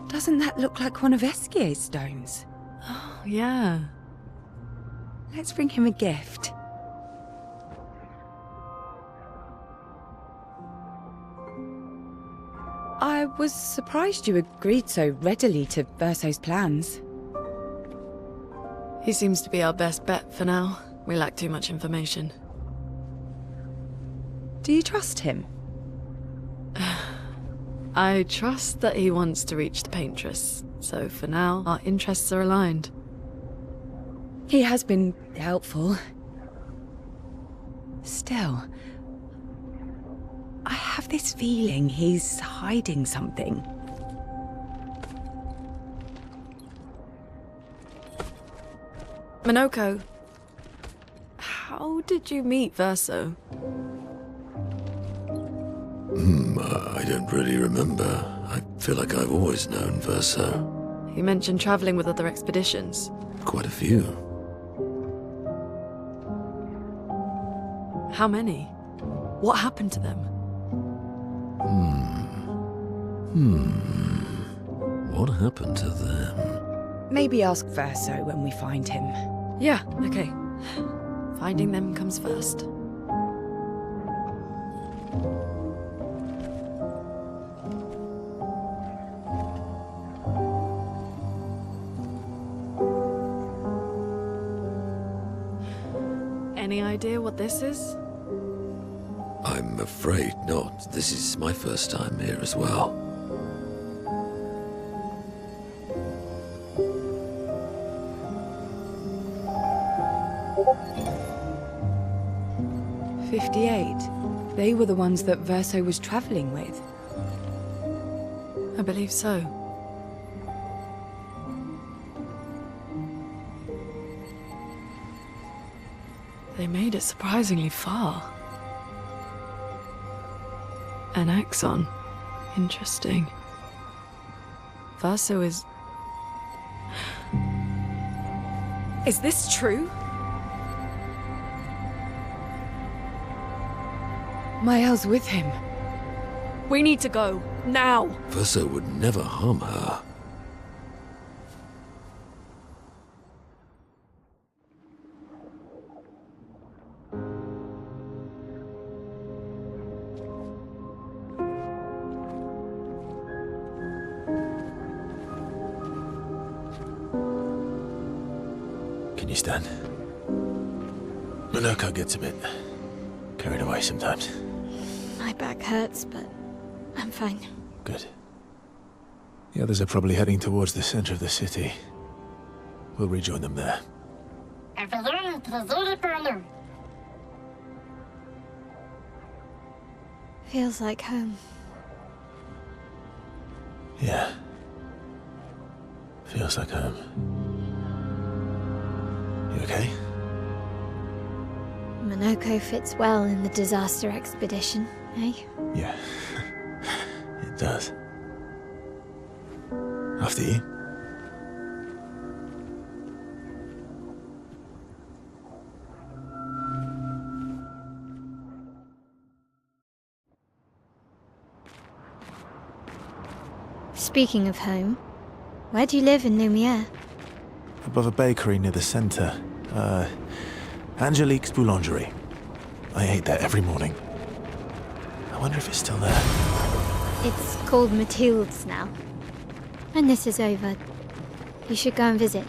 Doesn't that look like one of Esquier's stones? Oh, yeah. Let's bring him a gift. I was surprised you agreed so readily to Verso's plans. He seems to be our best bet for now. We lack too much information. Do you trust him? I trust that he wants to reach the Paintress, so for now, our interests are aligned. He has been helpful. Still, I have this feeling he's hiding something. Minoko, how did you meet Verso? I don't really remember. I feel like I've always known Verso. You mentioned traveling with other expeditions. Quite a few. How many? What happened to them? What happened to them? Maybe ask Verso when we find him. Yeah, okay. Finding them comes first. Any idea what this is? I'm afraid not. This is my first time here as well. "58. They were the ones that Verso was traveling with. I believe so. They made it surprisingly far. An axon. Interesting. Verso is... Is this true? Mael's with him. We need to go. Now! Verso would never harm her. Can you stand? Minoko gets a bit carried away sometimes. My back hurts, but I'm fine. Good. The others are probably heading towards the center of the city. We'll rejoin them there. Feels like home. Yeah. Feels like home. You okay? Minoko fits well in the disaster expedition, eh? Yeah. It does. After you. Speaking of home, where do you live in Lumiere? Above a bakery near the center. Angelique's Boulangerie. I ate there every morning. I wonder if it's still there. It's called Mathilde's now. When this is over, you should go and visit.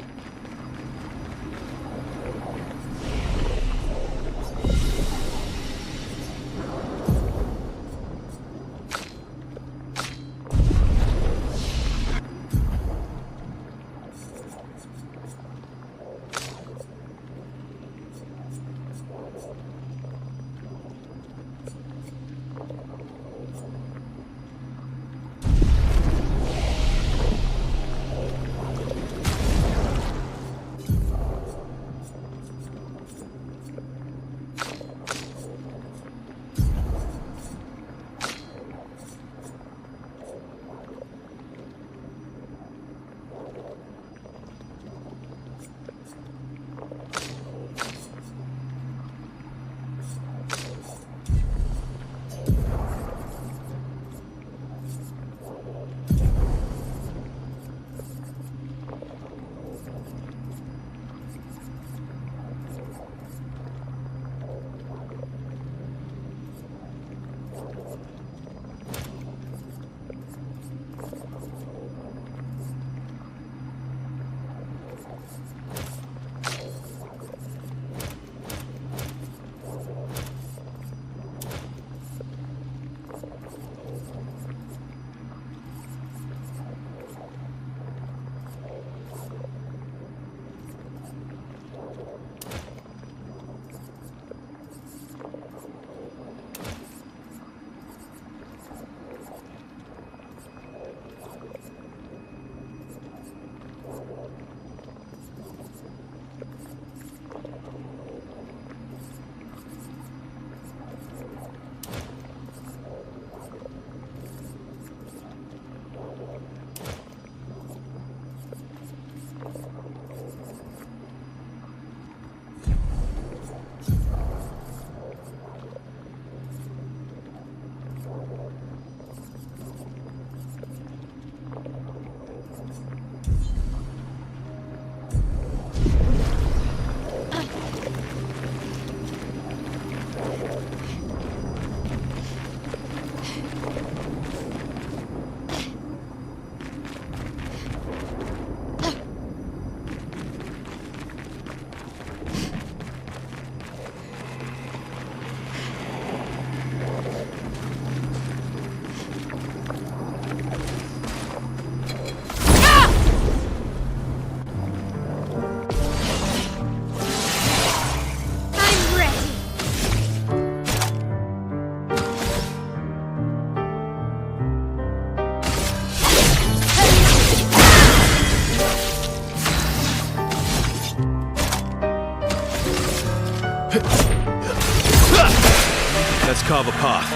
carve a path.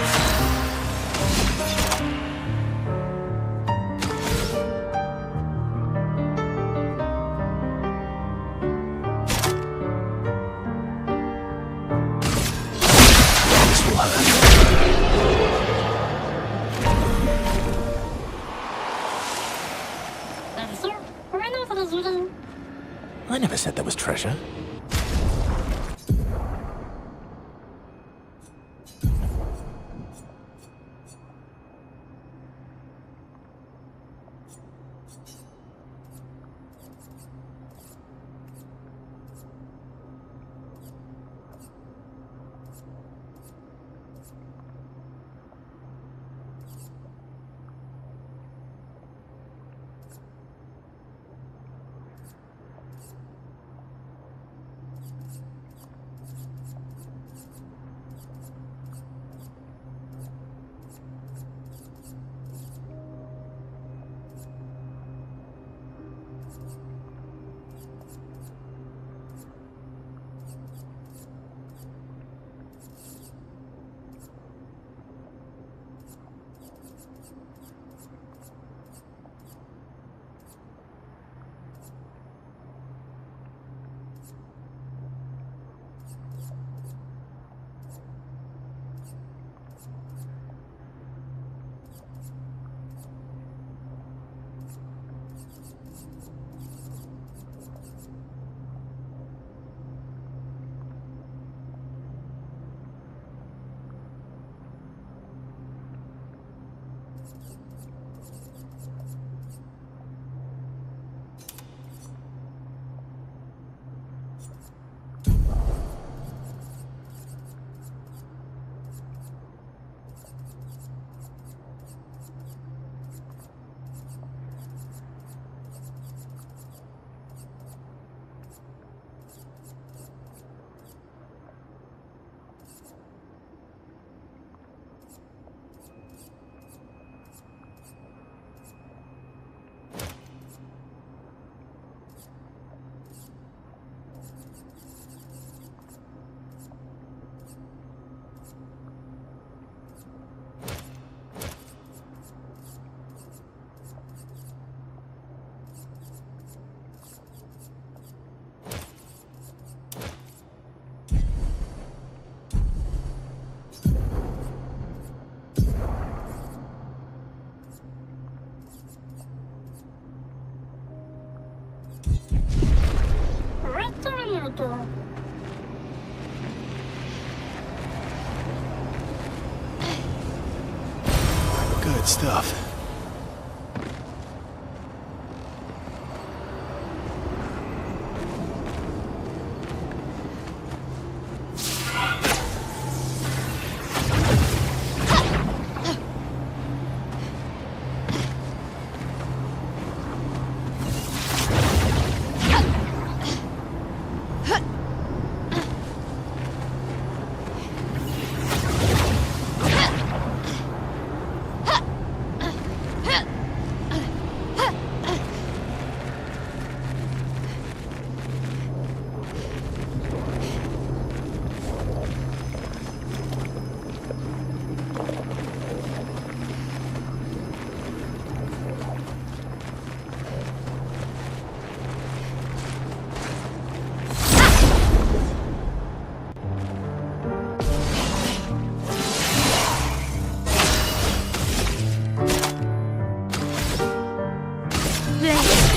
This will hurt. I never said there was treasure. Good stuff.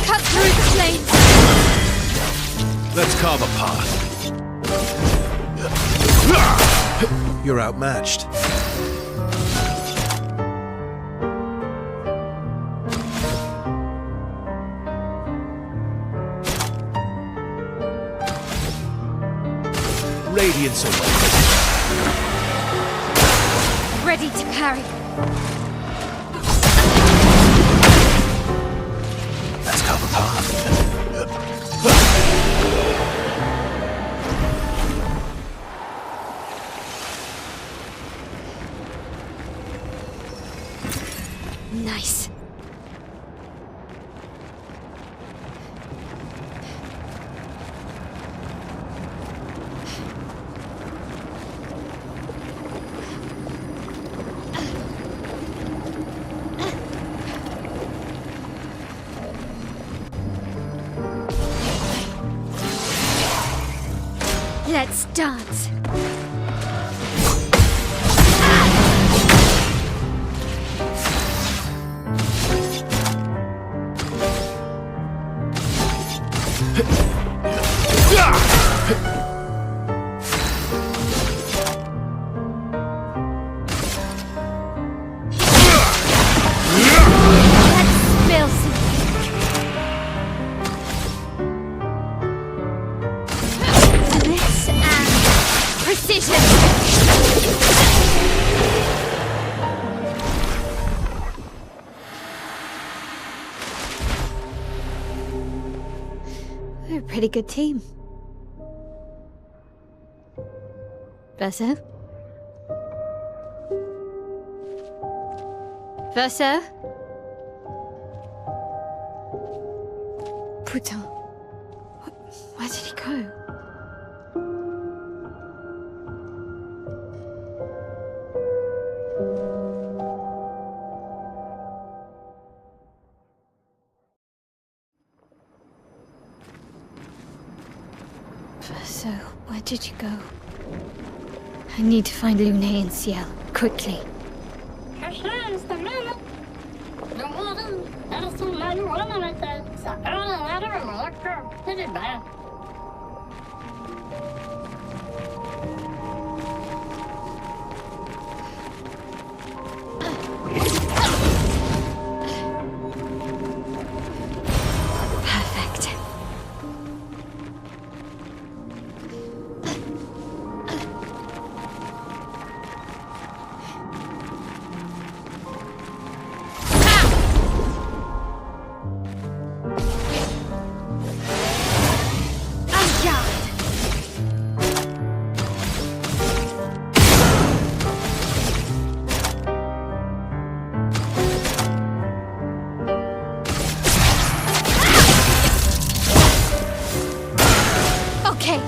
Cut through the flames! Let's carve a path. You're outmatched. Radiance away. Ready to parry. Let's carve a path. Nice. Let's dance. Let's spill some finesse and precision. We're a pretty good team. Verso? Verso? Putain. Where did he go? Verso, where did you go? I need to find Lune and Ciel, quickly. Perfect. Okay.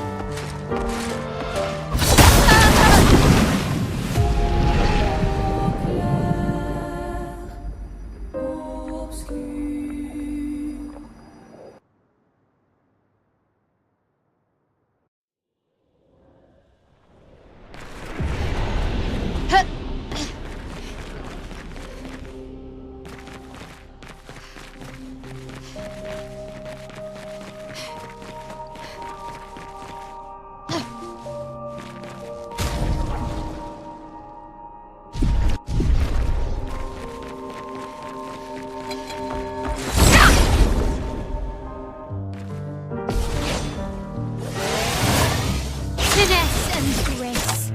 Finesse and grace.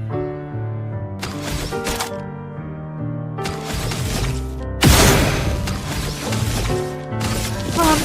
From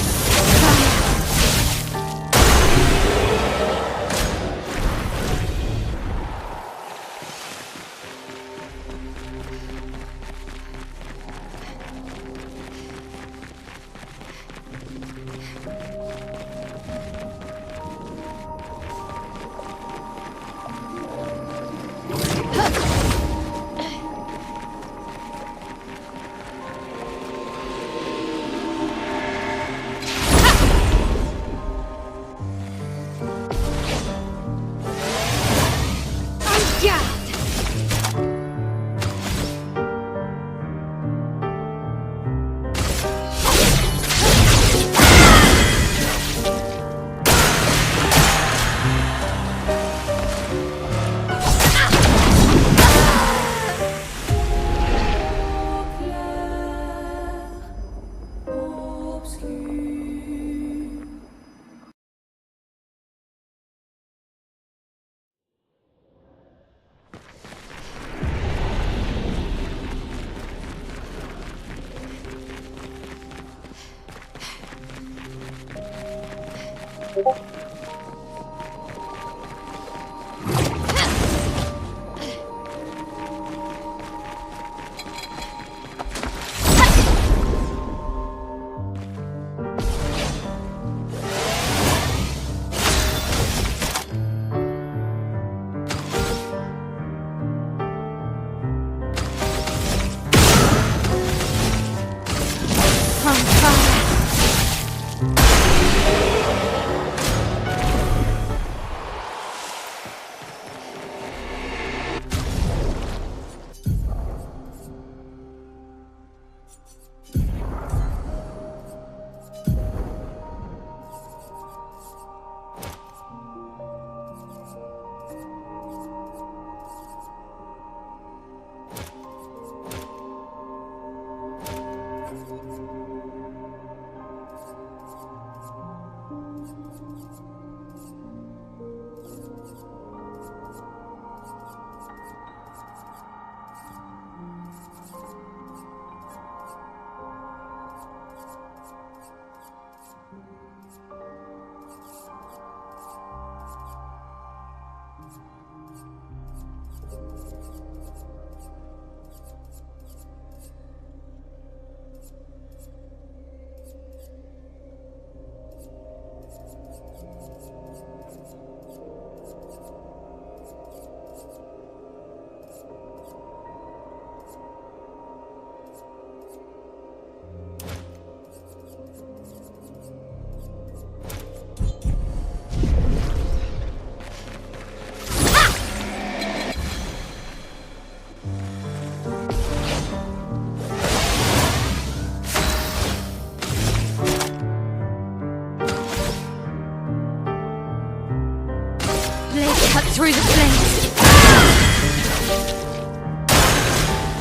through the flames.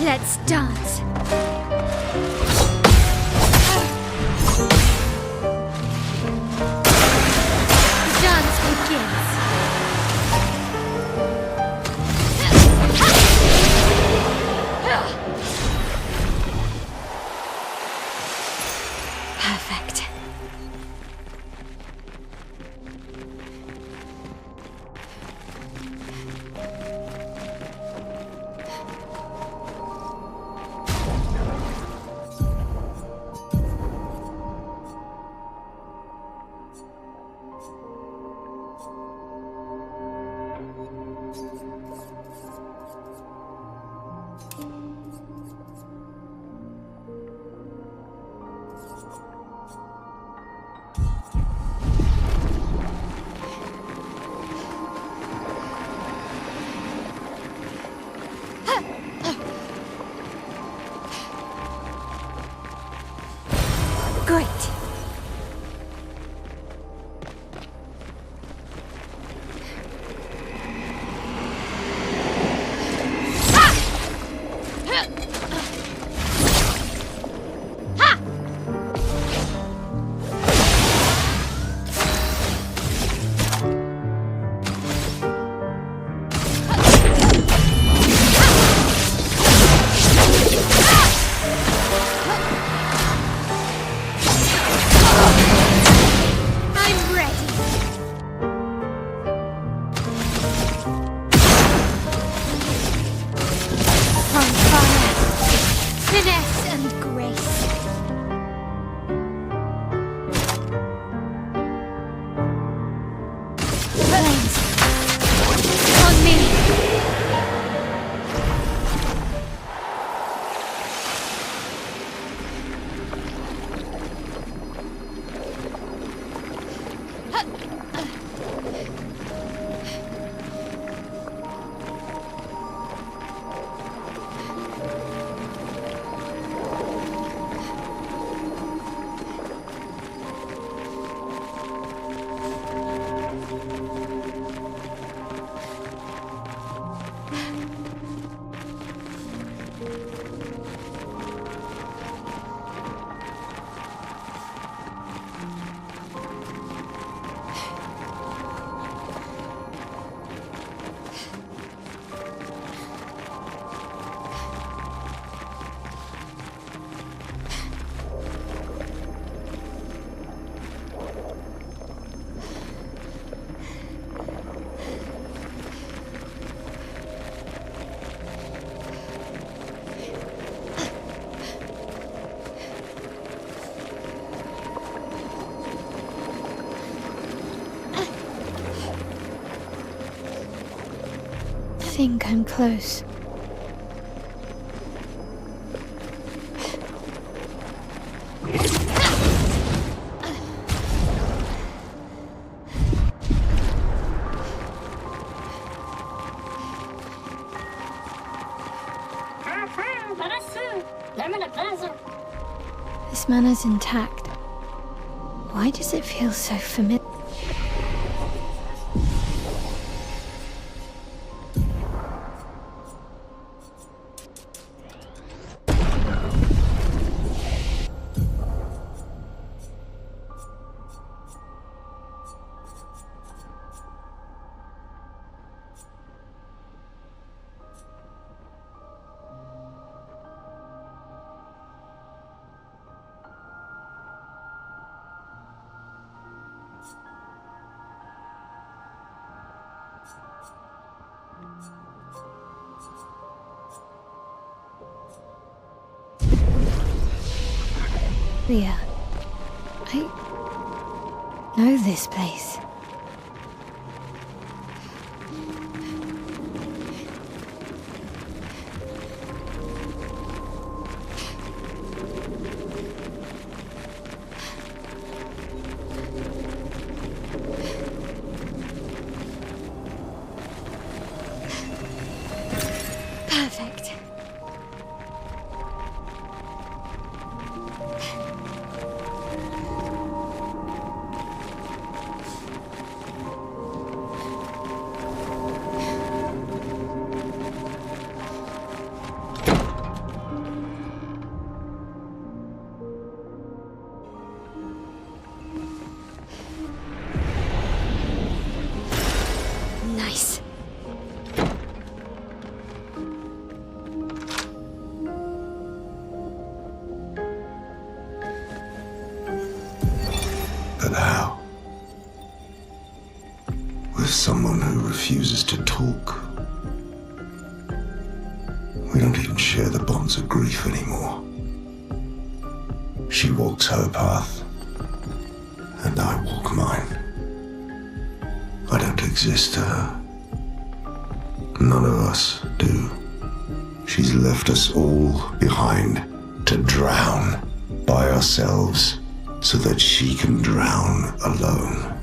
Let's dance. The dance begins. Perfect. Great. I'm ready. From fire, finesse and grace. Flames on me. I think I'm close. This manor's intact. Why does it feel so familiar? Leah, I know this place. Perfect. But how? With someone who refuses to talk. We don't even share the bonds of grief anymore. She walks her path, and I walk mine. I don't exist to her. None of us do. She's left us all behind to drown by ourselves so that she can drown alone.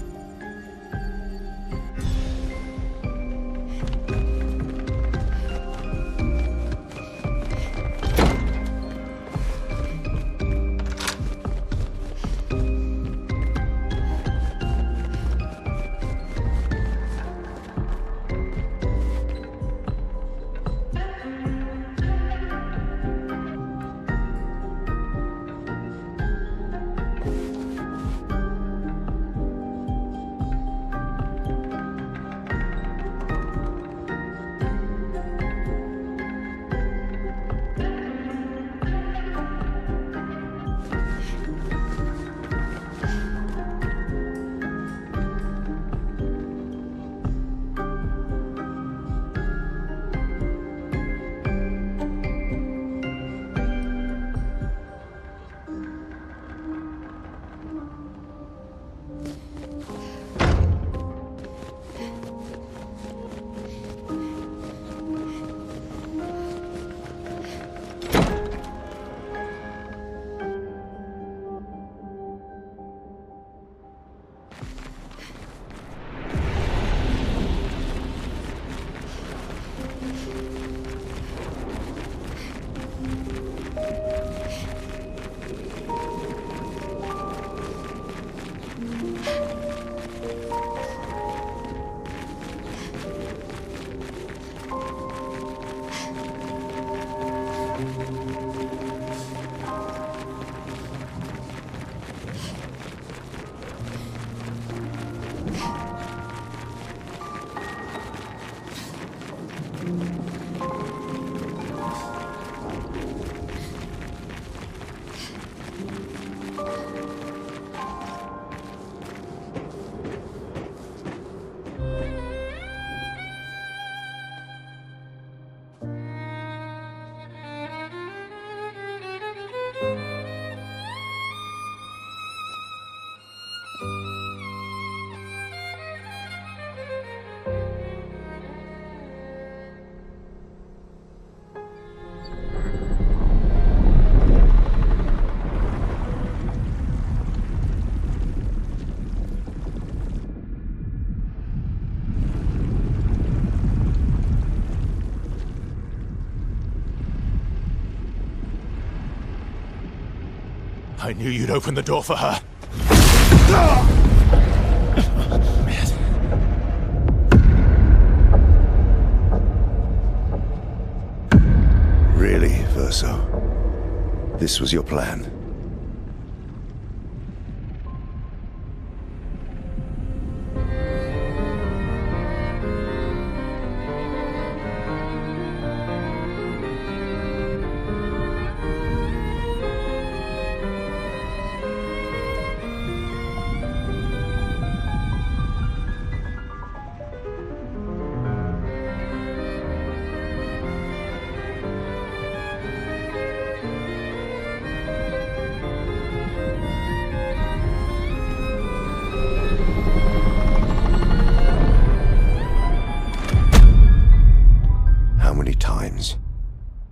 I knew you'd open the door for her. Really, Verso? This was your plan?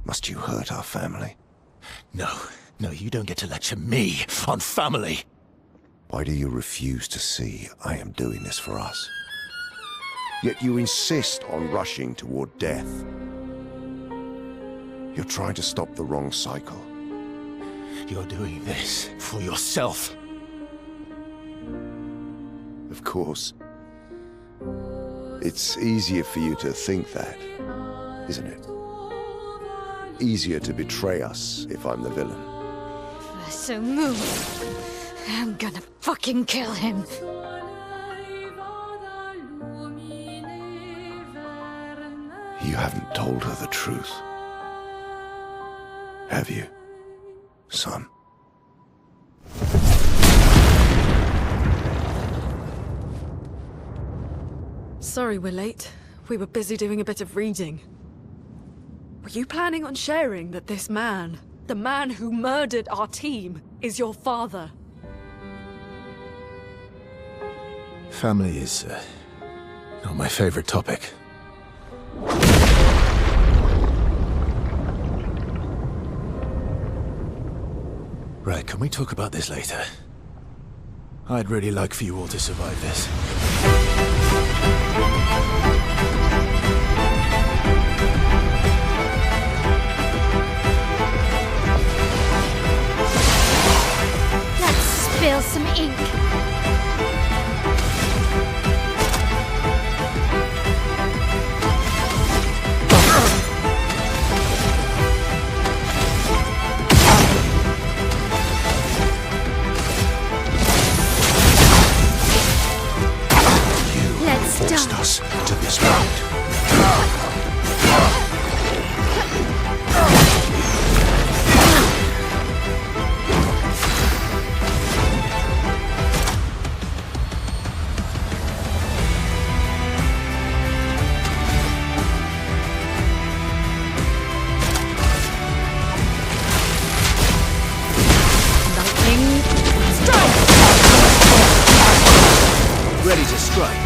Must you hurt our family? No, you don't get to lecture me on family. Why do you refuse to see I am doing this for us? Yet you insist on rushing toward death. You're trying to stop the wrong cycle. You're doing this for yourself. Of course. It's easier for you to think that, isn't it? Easier to betray us if I'm the villain. So move. I'm gonna fucking kill him. You haven't told her the truth. Have you, son? Sorry we're late. We were busy doing a bit of reading. Were you planning on sharing that this man, the man who murdered our team, is your father? Family is not my favorite topic. Right, can we talk about this later? I'd really like for you all to survive this. Let's spill some ink. Forced us to this point. Lightning strike! Ready to strike.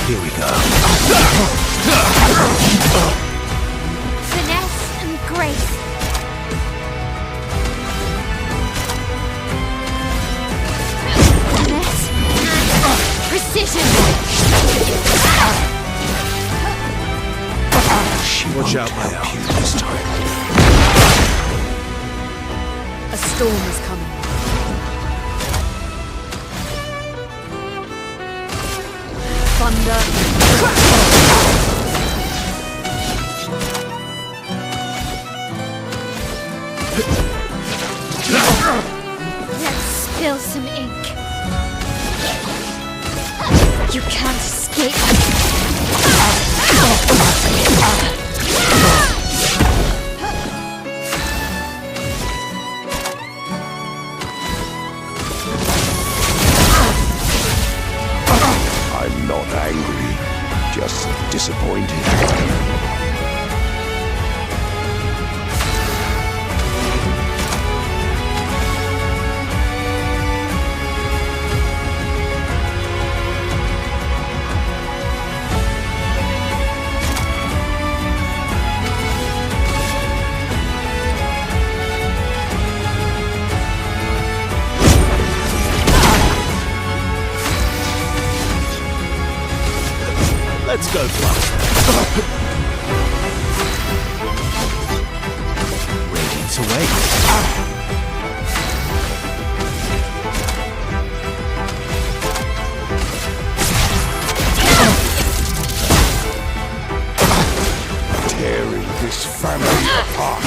Here we go. Finesse and grace. Finesse and precision. She Watch won't out, help Mel. you this time. A storm is coming. Thunder. Let's spill some ink. You can't escape. I'm not angry, just disappointed. Let's go, Fluff. Radiance away. Tearing this family apart.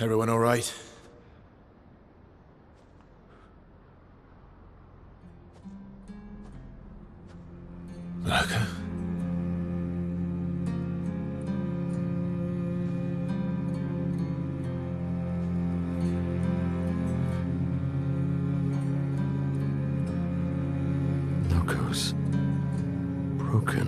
Everyone all right? Look. Noko's broken.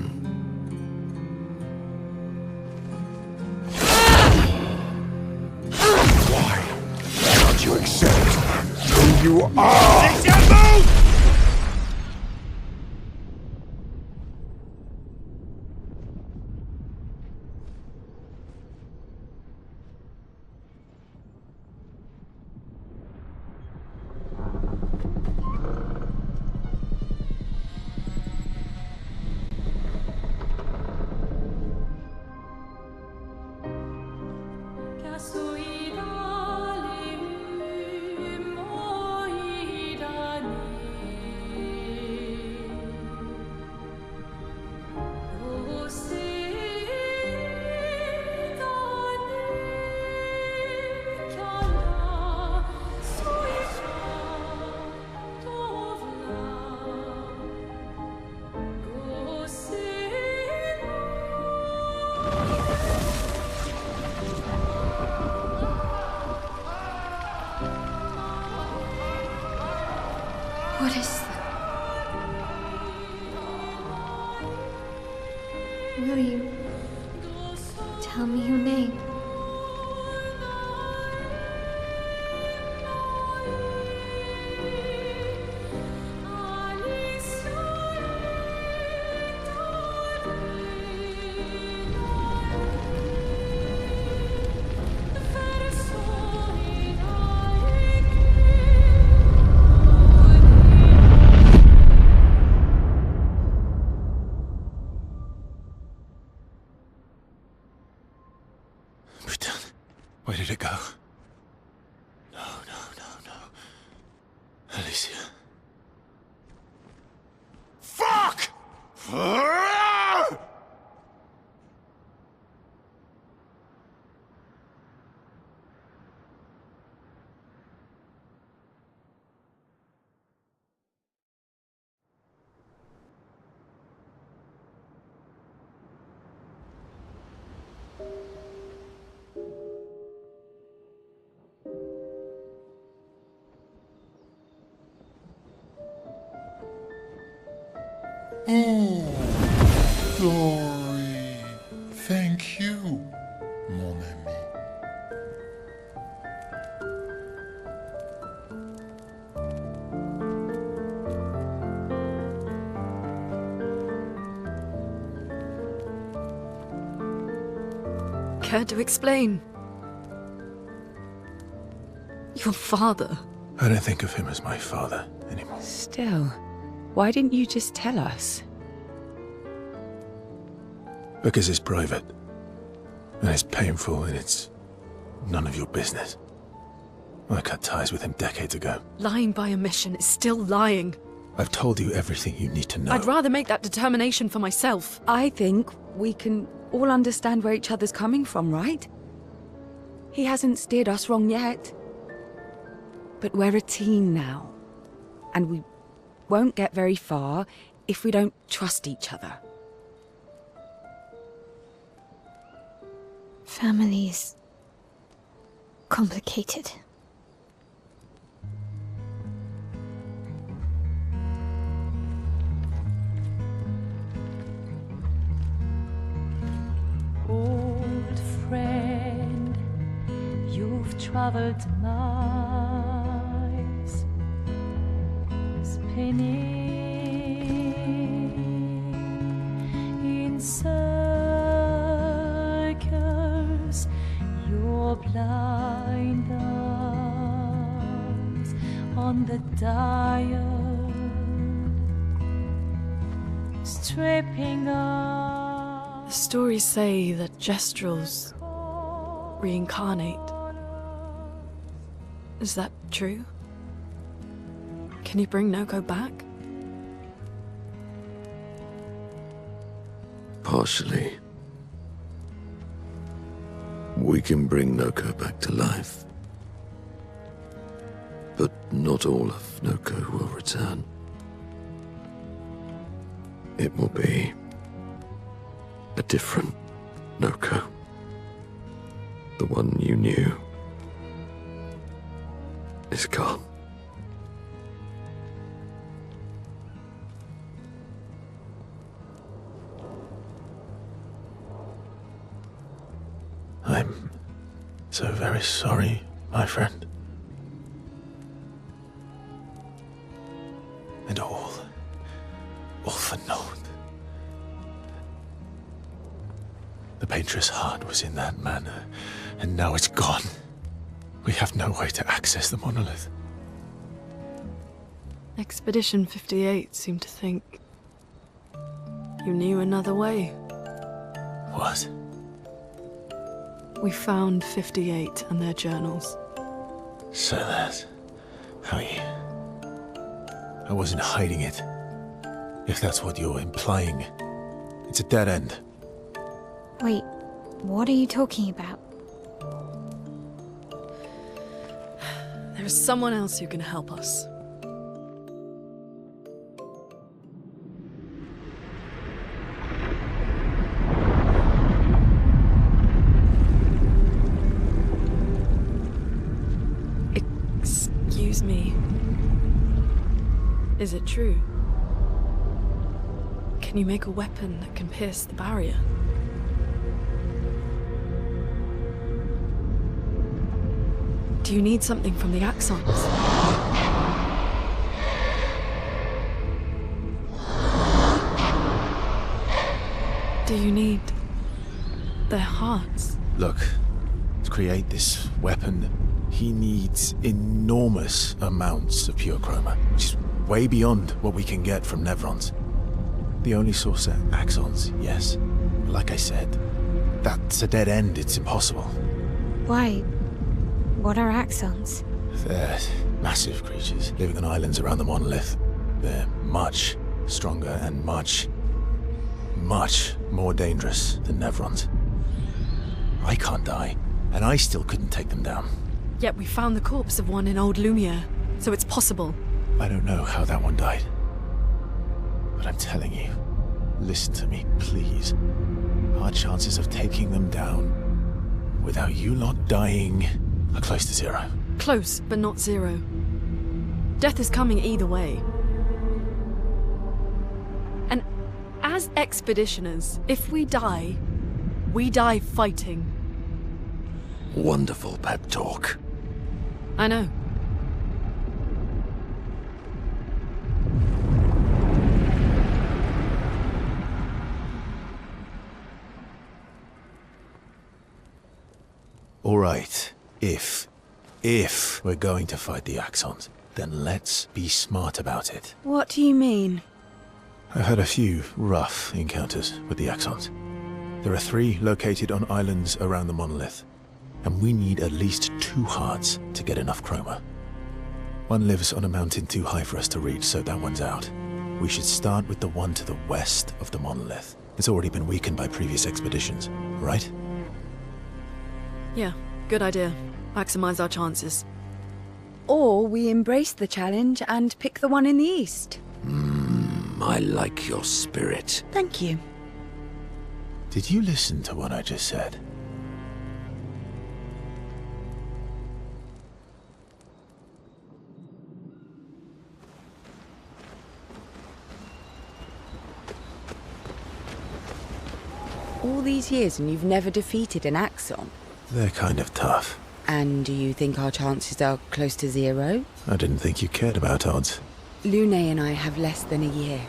Why cannot you accept who you are? Move! What is that? Will you tell me your name? Where did it go? No, no, no, no. Alicia. Fuck! Oh, glory. Thank you, mon ami. Care to explain? Your father. I don't think of him as my father anymore. Still, why didn't you just tell us? Because it's private. And it's painful and it's none of your business. I cut ties with him decades ago. Lying by omission is still lying. I've told you everything you need to know. I'd rather make that determination for myself. I think we can all understand where each other's coming from, right? He hasn't steered us wrong yet. But we're a team now. And we won't get very far if we don't trust each other. Family's complicated. Old friend, you've traveled miles, spinning in circles, your blind eyes on the dial, stripping off. The stories say that Gestrels reincarnate. Is that true? Can you bring Noko back? Partially. We can bring Noko back to life. But not all of Noko will return. It will be a different Noko. The one you knew is gone. So very sorry, my friend. And all for naught. The Painter's heart was in that manor, and now it's gone. We have no way to access the monolith. Expedition 58 seemed to think you knew another way. What? We found 58 and their journals. So that's how you... I wasn't hiding it. If that's what you're implying. It's a dead end. Wait, what are you talking about? There is someone else who can help us. Excuse me. Is it true? Can you make a weapon that can pierce the barrier? Do you need something from the Axons? Do you need their hearts? Look, to create this weapon, he needs enormous amounts of pure chroma, which is way beyond what we can get from Nevrons. The only source are Axons, yes. But like I said, that's a dead end. It's impossible. Why? What are Axons? They're massive creatures living on islands around the monolith. They're much stronger and much more dangerous than Nevrons. I can't die, and I still couldn't take them down. Yet we found the corpse of one in Old Lumiere, so it's possible. I don't know how that one died. But I'm telling you, listen to me, please. Our chances of taking them down without you lot dying are close to zero. Close, but not zero. Death is coming either way. And as expeditioners, if we die fighting. Wonderful pep talk. I know. All right, if we're going to fight the Axons, then let's be smart about it. What do you mean? I've had a few rough encounters with the Axons. There are 3 located on islands around the monolith, and we need at least 2 hearts to get enough chroma. One lives on a mountain too high for us to reach, so that one's out. We should start with the one to the west of the monolith. It's already been weakened by previous expeditions, right? Yeah, good idea. Maximize our chances. Or we embrace the challenge and pick the one in the east. I like your spirit. Thank you. Did you listen to what I just said? All these years and you've never defeated an Axon? They're kind of tough. And do you think our chances are close to zero? I didn't think you cared about odds. Lune and I have less than a year.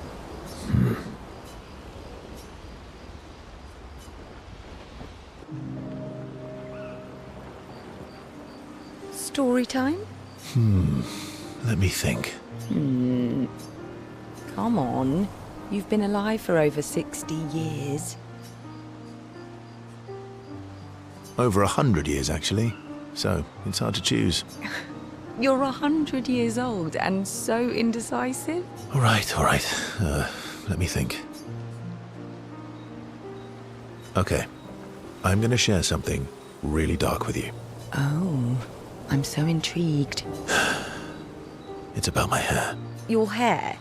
Story time? Let me think. Come on. You've been alive for over 60 years. Over 100 years, actually. So, it's hard to choose. You're 100 years old and so indecisive? All right. Let me think. Okay. I'm gonna share something really dark with you. Oh, I'm so intrigued. It's about my hair. Your hair?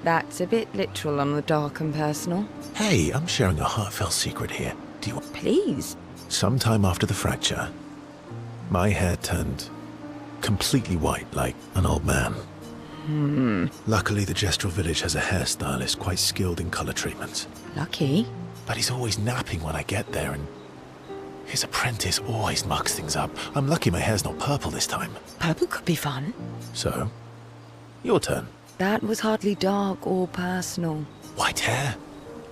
That's a bit literal on the dark and personal. Hey, I'm sharing a heartfelt secret here. Do you... Please. Sometime after the fracture, my hair turned completely white, like an old man. Luckily, the Gestural village has a hairstylist quite skilled in color treatments. Lucky. But he's always napping when I get there, and His apprentice always mucks things up. I'm lucky my hair's not purple this time. Purple could be fun. So, your turn. That was hardly dark or personal. White hair?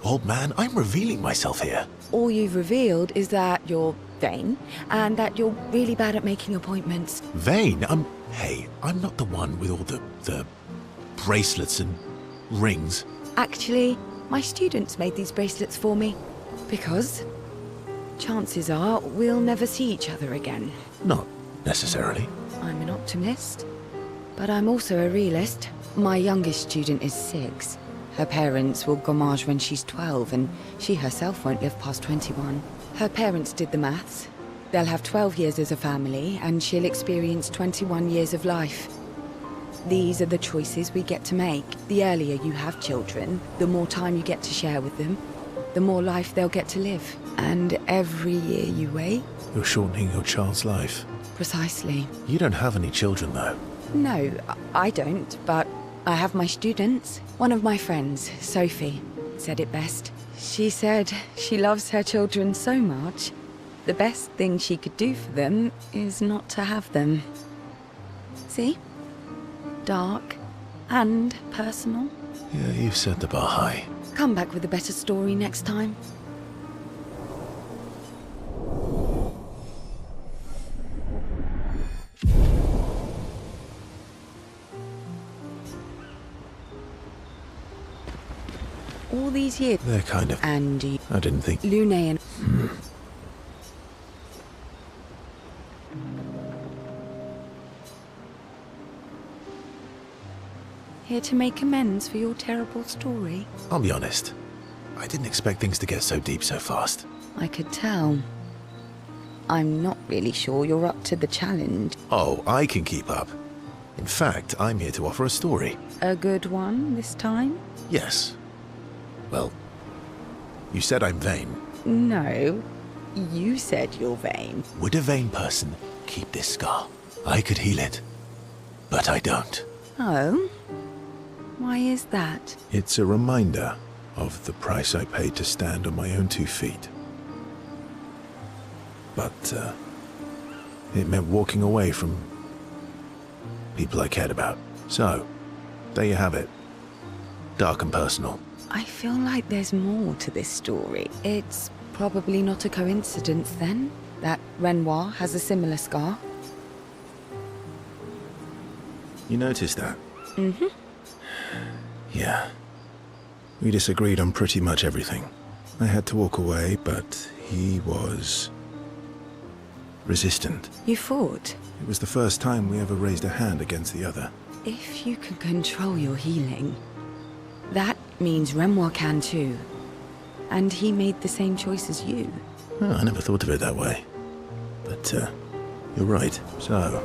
Old man, I'm revealing myself here. All you've revealed is that you're vain, and that you're really bad at making appointments. Vain? Hey, I'm not the one with all the bracelets and rings. Actually, my students made these bracelets for me. Because chances are we'll never see each other again. Not necessarily. I'm an optimist, but I'm also a realist. My youngest student is 6. Her parents will gommage when she's 12, and she herself won't live past 21. Her parents did the maths. They'll have 12 years as a family, and she'll experience 21 years of life. These are the choices we get to make. The earlier you have children, the more time you get to share with them, the more life they'll get to live. And every year you wait... You're shortening your child's life. Precisely. You don't have any children, though. No, I don't, but I have my students. One of my friends, Sophie, said it best. She said she loves her children so much, the best thing she could do for them is not to have them. See? Dark and personal. Yeah, you've set the bar high. Come back with a better story next time. All these years... They're kind of... Andy... I didn't think... Lune and... Here to make amends for your terrible story? I'll be honest. I didn't expect things to get so deep so fast. I could tell. I'm not really sure you're up to the challenge. Oh, I can keep up. In fact, I'm here to offer a story. A good one this time? Yes. Well, you said I'm vain. No, you said you're vain. Would a vain person keep this scar? I could heal it, but I don't. Oh? Why is that? It's a reminder of the price I paid to stand on my own 2 feet. But, it meant walking away from people I cared about. So, there you have it. Dark and personal. I feel like there's more to this story. It's probably not a coincidence, then, that Renoir has a similar scar. You noticed that? Mm-hmm. Yeah. We disagreed on pretty much everything. I had to walk away, but he was... resistant. You fought? It was the first time we ever raised a hand against the other. If you can control your healing, that means Renoir can too. And he made the same choice as you. Oh, I never thought of it that way. But, you're right. So,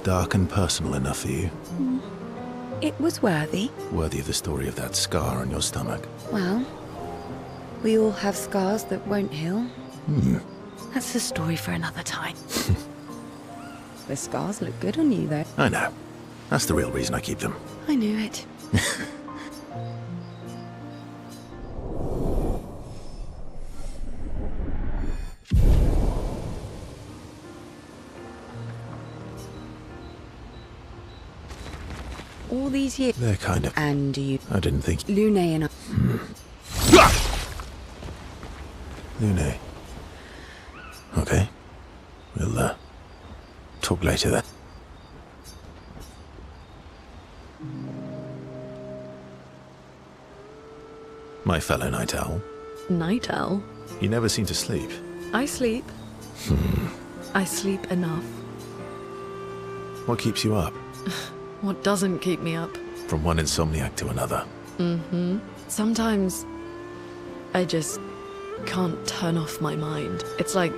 dark and personal enough for you? It was worthy. Worthy of the story of that scar on your stomach. Well, we all have scars that won't heal. That's a story for another time. The scars look good on you, though. I know. That's the real reason I keep them. I knew it. All these years... They're kind of... And you... I didn't think... Lune and I... Lune. Okay. We'll, talk later then. My fellow night owl. Night owl? You never seem to sleep. I sleep. I sleep enough. What keeps you up? What doesn't keep me up? From one insomniac to another. Sometimes I just can't turn off my mind. It's like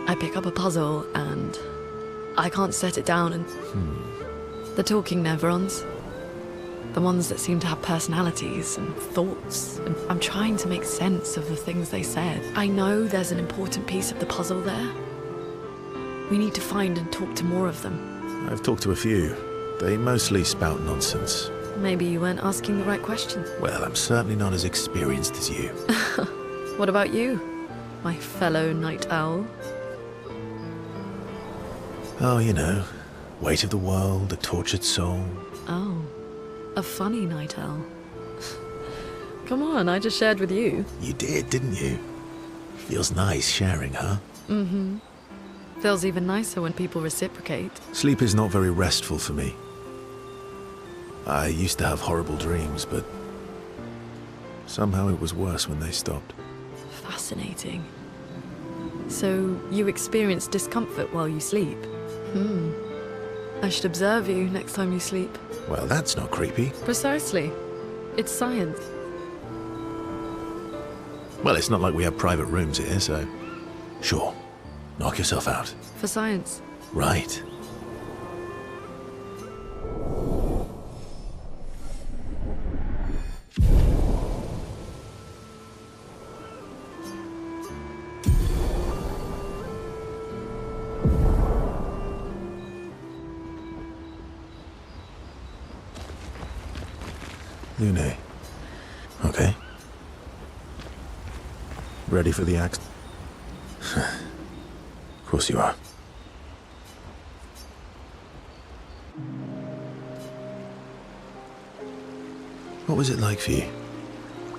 I pick up a puzzle and I can't set it down, and the talking neurons, the ones that seem to have personalities and thoughts, and I'm trying to make sense of the things they said. I know there's an important piece of the puzzle there. We need to find and talk to more of them. I've talked to a few. They mostly spout nonsense. Maybe you weren't asking the right questions. Well, I'm certainly not as experienced as you. What about you? my fellow night owl? Oh, you know, weight of the world, a tortured soul. Oh, a funny night owl. Come on, I just shared with you. You did, didn't you? Feels nice sharing, huh? Mm-hmm. Feels even nicer when people reciprocate. Sleep is not very restful for me. I used to have horrible dreams, but somehow it was worse when they stopped. Fascinating. So, you experience discomfort while you sleep? I should observe you next time you sleep. Well, that's not creepy. Precisely. It's science. Well, it's not like we have private rooms here, so... Sure. Knock yourself out. For science. Right. Lune. Okay. Ready for the axe? Of course you are. What was it like for you,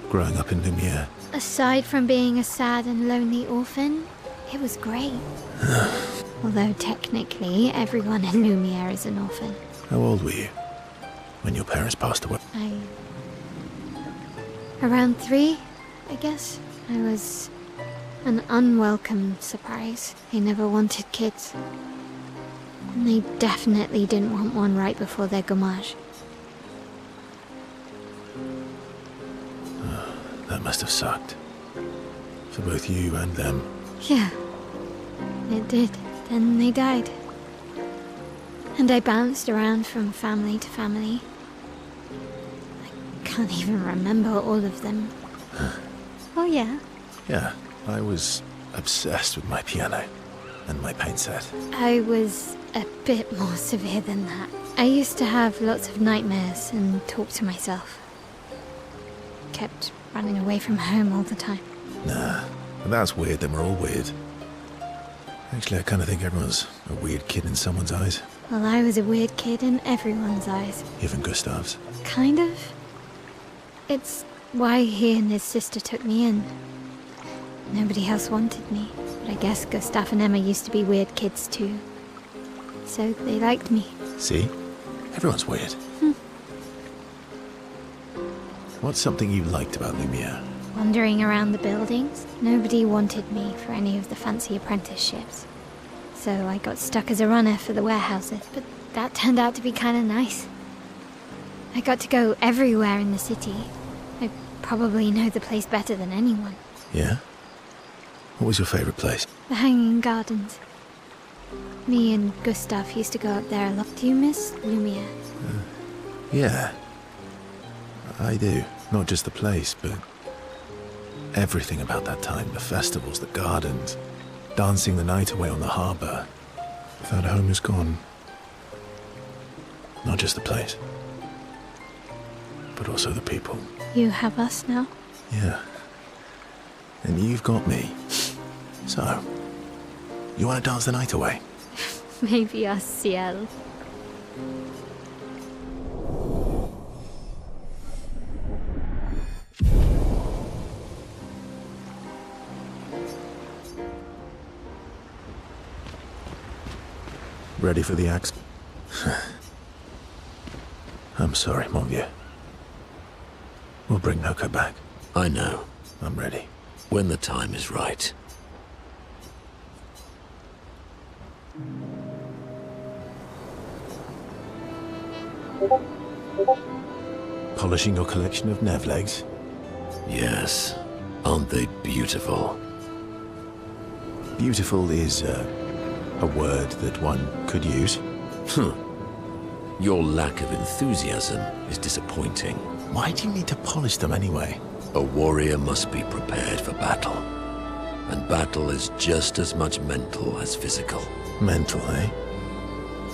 growing up in Lumiere? Aside from being a sad and lonely orphan, it was great. Although technically, everyone in Lumiere is an orphan. How old were you when your parents passed away? Around 3, I guess. I was an unwelcome surprise. They never wanted kids. And they definitely didn't want one right before their gommage. That must have sucked. For both you and them. Yeah, it did. Then they died. And I bounced around from family to family. I can't even remember all of them. Oh yeah? Yeah, I was obsessed with my piano and my paint set. I was a bit more severe than that. I used to have lots of nightmares and talk to myself. Kept running away from home all the time. Nah, if that's weird, then we're all weird. Actually, I kind of think everyone's a weird kid in someone's eyes. Well, I was a weird kid in everyone's eyes. Even Gustav's. Kind of. It's why he and his sister took me in. Nobody else wanted me, but I guess Gustav and Emma used to be weird kids too. So they liked me. See? Everyone's weird. What's something you liked about Lumiere? Wandering around the buildings, nobody wanted me for any of the fancy apprenticeships. So I got stuck as a runner for the warehouses, but that turned out to be kind of nice. I got to go everywhere in the city. I probably know the place better than anyone. Yeah? What was your favorite place? The Hanging Gardens. Me and Gustav used to go up there a lot. Do you miss Lumiere? Yeah. I do. Not just the place, but everything about that time. The festivals, the gardens, dancing the night away on the harbour. That home is gone. Not just the place, but also the people. You have us now? Yeah. And you've got me. So, you want to dance the night away? Maybe us, Ciel. Ready for the axe? I'm sorry, mon vieux. We'll bring Noko back. I know. I'm ready. When the time is right. Polishing your collection of Nevlegs? Yes. Aren't they beautiful? Beautiful is a word that one could use. Your lack of enthusiasm is disappointing. Why do you need to polish them anyway? A warrior must be prepared for battle. And battle is just as much mental as physical. Mental, eh?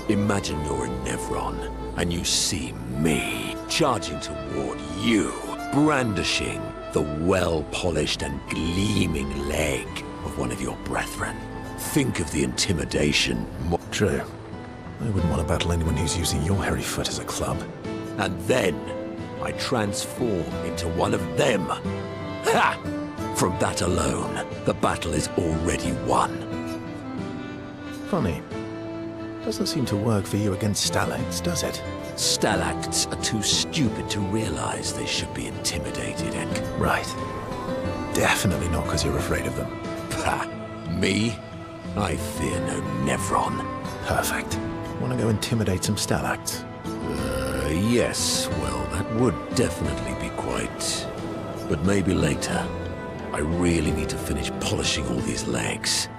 Imagine you're in Nevron, and you see me charging toward you, brandishing the well-polished and gleaming leg. of one of your brethren. Think of the intimidation. True. I wouldn't want to battle anyone who's using your hairy foot as a club. And then I transform into one of them. Ha! From that alone, the battle is already won. Funny. Doesn't seem to work for you against stalacts, does it? Stalacts are too stupid to realize they should be intimidated, Enk. Right. Definitely not because you're afraid of them. Pah! Me? I fear no Nevron. Perfect. Want to go intimidate some stalacts? Yes, well, that would definitely be quite... But maybe later. I really need to finish polishing all these legs.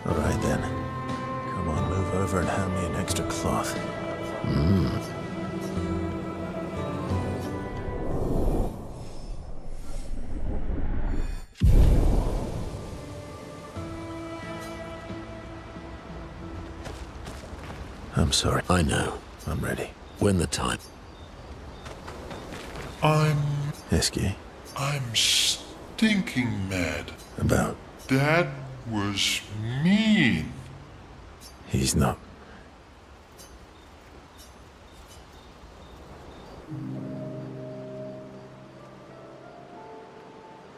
All right then. Come on, move over and hand me an extra cloth. I'm sorry. I know. I'm ready. When the time... Isky, I'm stinking mad. about... That was mean. He's not...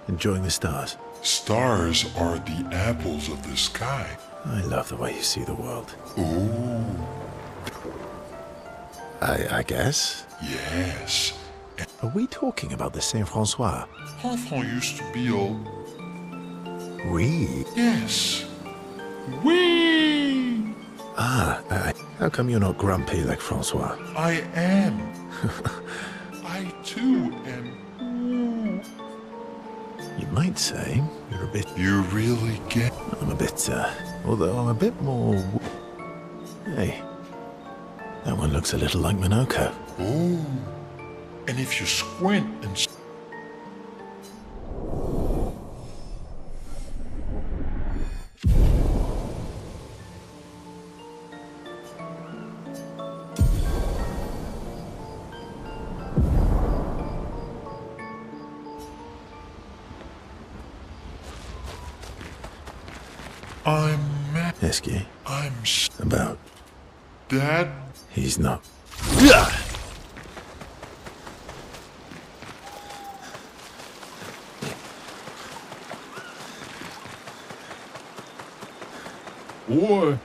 Enjoying the stars? Stars are the apples of the sky. I love the way you see the world. Oh, I guess. yes. Are we talking about the Saint Francois? Enfant used to be all... We? Yes. We. How come you're not grumpy like Francois? I am. I too am. You might say you're a bit... You really get... I'm a bit, although I'm a bit more... Hey, that one looks a little like Minoko. Oh. And if you squint and... I'm mad. Isky, I'm about... Dad. He's not... Boy.